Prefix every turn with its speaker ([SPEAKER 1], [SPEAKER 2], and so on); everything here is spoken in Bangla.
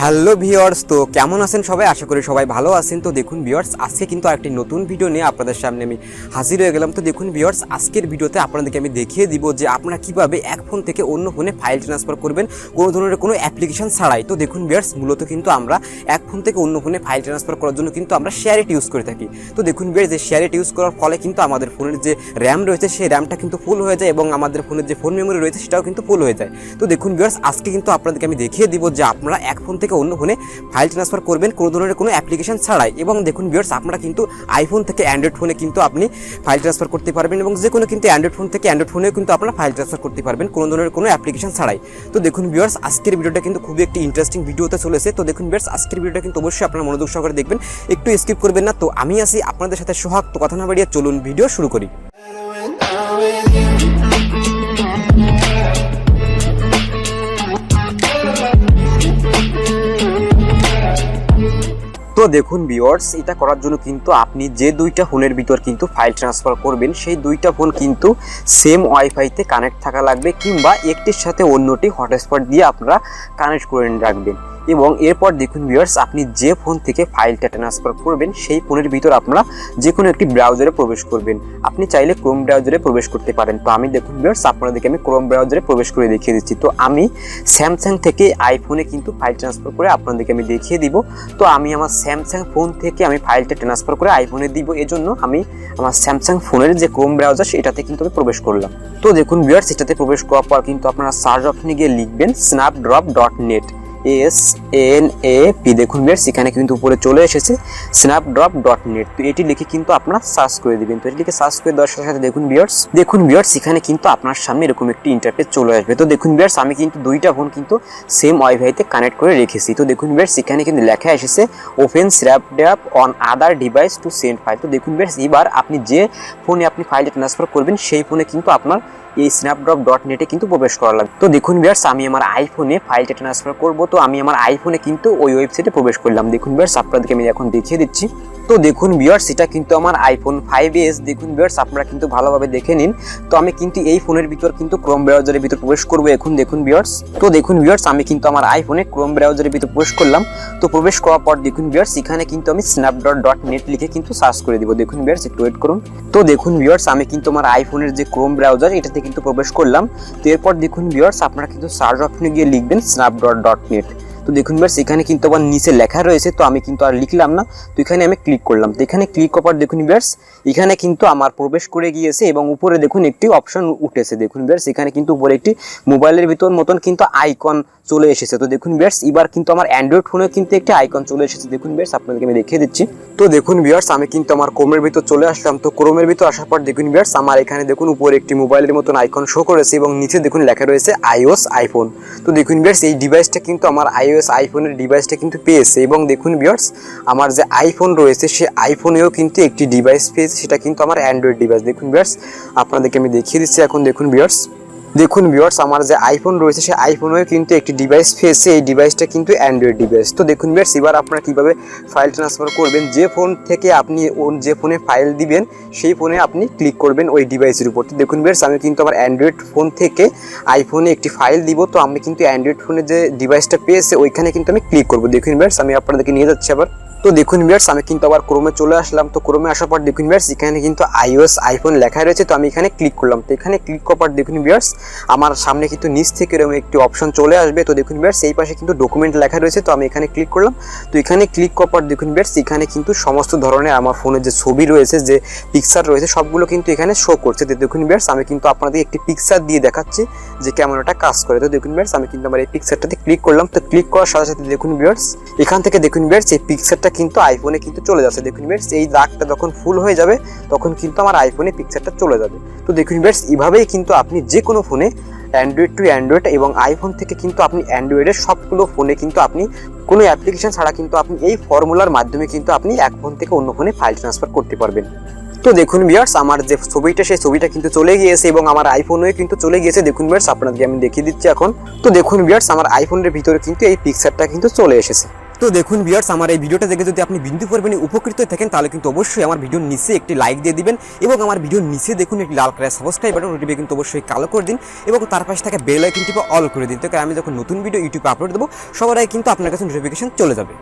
[SPEAKER 1] হ্যালো ভিউয়ার্স, তো কেমন আছেন সবাই? আশা করি সবাই ভালো আছেন। তো দেখুন ভিউয়ার্স, আজকে কিন্তু আরেকটি নতুন ভিডিও নিয়ে আপনাদের সামনে আমি হাজির হয়ে গেলাম। তো দেখুন ভিউয়ার্স, আজকের ভিডিওতে আপনাদেরকে আমি দেখিয়ে দিব যে আপনারা কিভাবে এক ফোন থেকে অন্য ফোনে ফাইল ট্রান্সফার করবেন কোনো ধরনের কোনো অ্যাপ্লিকেশন ছাড়াই। তো দেখুন ভিউয়ার্স, মূলত কিন্তু আমরা এক ফোন থেকে অন্য ফোনে ফাইল ট্রান্সফার করার জন্য কিন্তু আমরা শেয়ার ইট ইউজ করে থাকি। তো দেখুন ভিউয়ার্স, যে শেয়ার ইট ইউজ করার ফলে কিন্তু আমাদের ফোনের যে র্যাম রয়েছে সেই র্যামটা কিন্তু ফুল হয়ে যায় এবং আমাদের ফোনের যে ফোন মেমোরি রয়েছে সেটাও কিন্তু ফুল হয়ে যায়। তো দেখুন ভিউয়ার্স, আজকে কিন্তু আপনাদেরকে আমি দেখিয়ে দিব যে আপনারা এক ফোন থেকে অন্য ফোনে ফাইল ট্রান্সফার করবেন কোনো ধরনের কোনো অ্যাপ্লিকেশন ছাড়াই। এবং দেখুন ভিউয়ার্স, আপনারা কিন্তু আইফোন থেকে অ্যান্ড্রয়েড ফোনে কিন্তু আপনি ফাইল ট্রান্সফার করতে পারবেন এবং যে কোনো কিন্তু অ্যান্ড্রয়েড ফোন থেকে অ্যান্ড্রয়েড ফোনেও কিন্তু আপনারা ফাইল ট্রান্সফার করতে পারবেন কোনো ধরনের কোনো অ্যাপ্লিকেশন ছাড়াই। তো দেখুন ভিউয়ার্স, আজকের ভিডিওটা কিন্তু খুবই একটি ইন্টারেস্টিং ভিডিওতে চলেছে। তো দেখুন ভিউয়ার্স, আজকের ভিডিওটা কিন্তু অবশ্যই আপনারা মনোযোগ সহকারে দেখবেন, একটু স্কিপ করবেন না। তো আমি আছি আপনাদের সাথে সোহাগ। তো কথা না বাড়িয়ে চলুন ভিডিও শুরু করি। তো দেখুন ভিউয়ার্স, এটা করার জন্য কিন্তু আপনি যে দুইটা ফোনের ভিতর কিন্তু ফাইল ট্রান্সফার করবেন সেই দুইটা ফোন কিন্তু সেম ওয়াইফাইতে কানেক্ট থাকা লাগবে, কিংবা একটির সাথে অন্যটি হটস্পট দিয়ে আপনারা কানেক্ট করে রাখবেন। এবং এরপর দেখুন ভিউয়ার্স, আপনি যে ফোন থেকে ফাইলটা ট্রান্সফার করবেন সেই ফোনের ভিতর আপনারা যে কোনো একটি ব্রাউজারে প্রবেশ করবেন। আপনি চাইলে ক্রোম ব্রাউজারে প্রবেশ করতে পারেন। তো আমি দেখুন ভিউয়ার্স, আপনাদেরকে আমি ক্রোম ব্রাউজারে প্রবেশ করে দেখিয়ে দিচ্ছি। তো আমি স্যামসাং থেকে আইফোনে কিন্তু ফাইল ট্রান্সফার করে আপনাদেরকে আমি দেখিয়ে দিব। তো আমি আমার স্যামসাং ফোন থেকে আমি ফাইলটা ট্রান্সফার করে আইফোনে দিব, এজন্য আমি আমার স্যামসাং ফোনের যে ক্রোম ব্রাউজার সেটাতে কিন্তু আমি প্রবেশ করলাম। তো দেখুন ভিউয়ার্স, এটাতে প্রবেশ করার পর কিন্তু আপনারা সার্চ অপশনে গিয়ে লিখবেন snapdrop.net SNAP। দেখুন ভিউয়ার্স, এখানে কিন্তু উপরে চলে এসেছে snapdrop.net। তো এটি লিখে কিন্তু আপনারা সার্চ করে দিবেন। তো এটি লিখে সার্চ করে দেওয়ার সাথে সাথে দেখুন ভিউয়ার্স এখানে কিন্তু আপনার সামনে এরকম একটি ইন্টারফেস চলে আসবে। তো দেখুন ভিউয়ার্স, আমি কিন্তু দুইটা ফোন কিন্তু সেম ওয়াইফাইতে কানেক্ট করে রেখেছি। তো দেখুন ভিউয়ার্স, এখানে কিন্তু লেখা এসেছে open Snapdrop on other device to send file. তো দেখুন ভিউয়ার্স, এবার আপনি যে ফোনে আপনি ফাইলটা ট্রান্সফার করবেন সেই ফোনে কিন্তু আপনার এই snapdrop.net-এ কিন্তু প্রবেশ করা লাগবে। তো দেখুন ভিউয়ার্স, আমি আমার আইফোনে ফাইলটা ট্রান্সফার করব। তো আমি আমার আইফোনে কিন্তু ওই ওয়েবসাইটে প্রবেশ করলাম। দেখুন ভিউয়ার্স, আপনাদেরকে আমি এখন দেখিয়ে দিচ্ছি। তো দেখুন ভিউয়ার্স, এটা কিন্তু আমার আইফোন 5s। দেখুন ভিউয়ার্স, আপনারা কিন্তু ভালোভাবে দেখে নিন। তো আমি কিন্তু এই ফোনের ভিতর কিন্তু ক্রোম ব্রাউজারের ভিতর প্রবেশ করব এখন। দেখুন ভিউয়ার্স, তো দেখুন ভিউয়ার্স, আমি কিন্তু আমার আইফোনে ক্রোম ব্রাউজারের ভিতর প্রবেশ করলাম। তো প্রবেশ করার পর দেখুন ভিউয়ার্স, এখানে কিন্তু আমি snapdrop.net লিখে কিন্তু সার্চ করে দিব। দেখুন ভিউয়ার্স, একটু ওয়েট করুন। তো দেখুন ভিউয়ার্স, আমি কিন্তু আমার আইফোনের যে ক্রোম ব্রাউজার এটাতে কিন্তু প্রবেশ করলাম। তো এরপর দেখুন ভিউয়ার্স, আপনারা কিন্তু সার্চ অপশনে গিয়ে লিখবেন snapdrop.net। তো দেখুন ভিউয়ার্স, এখানে কিন্তু আবার নিচে লেখা রয়েছে। তো আমি কিন্তু আর লিখলাম না, তো এখানে আমি ক্লিক করলাম। তো এখানে ক্লিক করার পর দেখুন ভিউয়ার্স, এখানে কিন্তু আমার প্রবেশ করে গিয়েছে এবং উপরে দেখুন একটি অপশন উঠেছে। দেখুন ভিউয়ার্স, এখানে কিন্তু উপরে একটি মোবাইলের ভিতর মতন কিন্তু আইকন চলে এসেছে। তো দেখুন ভিউয়ার্স, এবার কিন্তু আমার অ্যান্ড্রয়েড ফোনে কিন্তু একটি আইকন চলে এসেছে। দেখুন ভিউয়ার্স, আপনাদেরকে আমি দেখিয়ে দিচ্ছি। তো দেখুন ভিউয়ার্স, আমি কিন্তু আমার ক্রোমের ভিতর চলে আসলাম। তো ক্রোমের ভিতর আসার পর দেখুন ভিউয়ার্স, আমার এখানে দেখুন উপরে একটি মোবাইলের মতন আইকন শো করেছে এবং নিচে দেখুন লেখা রয়েছে iOS আইফোন। তো দেখুন ভিউয়ার্স, এই ডিভাইসটা কিন্তু আমার iOS আইফোনের ডিভাইসটা কিন্তু পেয়েছে। এবং দেখুন ভিউয়ার্স, আমার যে আইফোন রয়েছে সে আইফোনেও কিন্তু একটি ডিভাইস পেয়েছে, সেটা কিন্তু আমার অ্যান্ড্রয়েড ডিভাইস। দেখুন ভিউয়ার্স, আপনাদেরকে আমি দেখিয়ে দিচ্ছি এখন। দেখুন ভিউয়ার্স, আমার যে আইফোন রয়েছে সেই আইফোনেও কিন্তু একটি ডিভাইস পেয়েছে, এই ডিভাইসটা কিন্তু অ্যান্ড্রয়েড ডিভাইস। তো দেখুন ভিউয়ার্স, এবার আপনারা কিভাবে ফাইল ট্রান্সফার করবেন, যে ফোন থেকে আপনি যে ফোনে ফাইল দিবেন সেই ফোনে আপনি ক্লিক করবেন ওই ডিভাইসের উপর। তো দেখুন ভিউয়ার্স, আমি কিন্তু আমার অ্যান্ড্রয়েড ফোন থেকে আইফোনে একটি ফাইল দিব। তো আমি কিন্তু অ্যান্ড্রয়েড ফোনে যে ডিভাইসটা পেয়েছে ওইখানে কিন্তু আমি ক্লিক করবো। দেখুন ভিউয়ার্স, আমি আপনাদেরকে নিয়ে যাচ্ছি আবার। তো দেখুন ভিউয়ার্স, আমি কিন্তু আবার ক্রোমে চলে আসলাম। তো ক্রোমে আসার পর দেখুন ভিউয়ার্স, এখানে কিন্তু iOS আইফোন লেখা রয়েছে। তো আমি এখানে ক্লিক করলাম। তো এখানে ক্লিক করার পর দেখুন ভিউয়ার্স, আমার সামনে কিন্তু নিচ থেকে এরকম একটি অপশন চলে আসবে। তো দেখুন ভিউয়ার্স, এই পাশে কিন্তু ডকুমেন্ট লেখা রয়েছে। তো আমি এখানে ক্লিক করলাম। তো এখানে ক্লিক করার পর দেখুন ভিউয়ার্স, এখানে কিন্তু সমস্ত ধরনের আমার ফোনে যে ছবি রয়েছে, যে পিকচার রয়েছে সবগুলো কিন্তু এখানে শো করছে। তো দেখুন ভিউয়ার্স, আমি কিন্তু আপনাদের একটি পিকচার দিয়ে দেখাচ্ছি যে কেমন একটা কাজ করে। তো দেখুন ভিউয়ার্স, আমি কিন্তু আমার এই পিকচারটাতে ক্লিক করলাম। তো ক্লিক করার সাথে সাথে দেখুন ভিউয়ার্স, এখান থেকে দেখুন ভিউয়ার্স, এই পিকচারটা কিন্তু আইফোনে কিন্তু চলে যাচ্ছে। দেখুন ভিউয়ার্স, এই দাগটা যখন ফুল হয়ে যাবে তখন কিন্তু আমার আইফোনে পিকচারটা চলে যাবে। তো দেখুন ভিউয়ার্স, এভাবেই কিন্তু আপনি যে কোনো ফোনে অ্যান্ড্রয়েড টু অ্যান্ড্রয়েড এবং আইফোন থেকে কিন্তু আপনি অ্যান্ড্রয়েডের সবগুলো ফোনে কিন্তু আপনি কোনো অ্যাপ্লিকেশন ছাড়া কিন্তু আপনি এই ফর্মুলার মাধ্যমে কিন্তু আপনি এক ফোন থেকে অন্য ফোনে ফাইল ট্রান্সফার করতে পারবেন। তো দেখুন ভিউয়ার্স, আমার যে ছবিটা সেই ছবিটা কিন্তু চলে গিয়েছে এবং আমার আইফোনেও কিন্তু চলে গিয়েছে। দেখুন ভিউয়ার্স, আপনাদেরকে আমি দেখিয়ে দিচ্ছি এখন। তো দেখুন ভিউয়ার্স, আমার আইফোনের ভিতরে কিন্তু এই পিকচারটা কিন্তু চলে এসেছে। তো দেখুন ভিউয়ার্স, আমার এই ভিডিওটা দেখে যদি আপনি বিন্দু পরিমাণে উপকৃত থাকেন তাহলে কিন্তু অবশ্যই আমার ভিডিওর নিচে একটি লাইক দিয়ে দিবেন এবং আমার ভিডিওর নিচে দেখুন একটি লাল কালার সাবস্ক্রাইব বাটন, ওটিপি কিন্তু অবশ্যই কালো করে দিন এবং তার পাশে থাকা বেল আইকনটি অল করে দিন, তো আমি যখন নতুন ভিডিও ইউটিউবে আপলোড দেবো সবার আগে কিন্তু আপনার কাছে নোটিফিকেশন চলে যাবে।